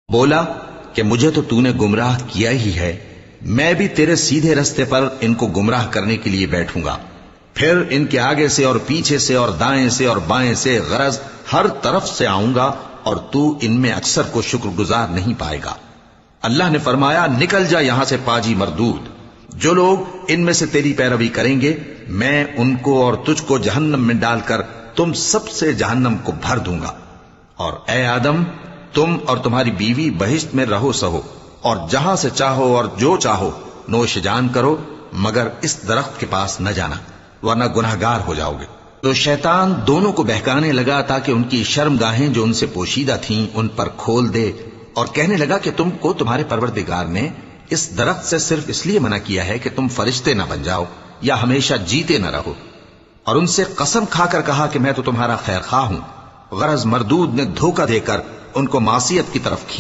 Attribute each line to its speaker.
Speaker 1: بولا کہ مجھے تو تو نے گمراہ کیا ہی ہے، میں بھی تیرے سیدھے رستے پر ان کو گمراہ کرنے کے لیے بیٹھوں گا، پھر ان کے آگے سے اور پیچھے سے اور دائیں سے اور بائیں سے غرض ہر طرف سے آؤں گا، اور تو ان میں اکثر کو شکر گزار نہیں پائے گا۔ اللہ نے فرمایا نکل جا یہاں سے پاجی مردود، جو لوگ ان میں سے تیری پیروی کریں گے میں ان کو اور تجھ کو جہنم میں ڈال کر تم سب سے جہنم کو بھر دوں گا، اور اے آدم تم اور تمہاری بیوی بہشت میں رہو سہو، اور جہاں سے چاہو اور جو چاہو نوش جان کرو، مگر اس درخت کے پاس نہ جانا ورنہ گناہگار ہو جاؤ گے۔ تو شیطان دونوں کو بہکانے لگا تاکہ ان کی شرمگاہیں جو ان سے پوشیدہ تھیں ان پر کھول دے، اور کہنے لگا کہ تم کو تمہارے پروردگار نے اس درخت سے صرف اس لیے منع کیا ہے کہ تم فرشتے نہ بن جاؤ یا ہمیشہ جیتے نہ رہو، اور ان سے قسم کھا کر کہا کہ میں تو تمہارا خیر خواہ ہوں۔ غرض مردود نے دھوکہ دے کر ان کو معصیت کی طرف کھینچ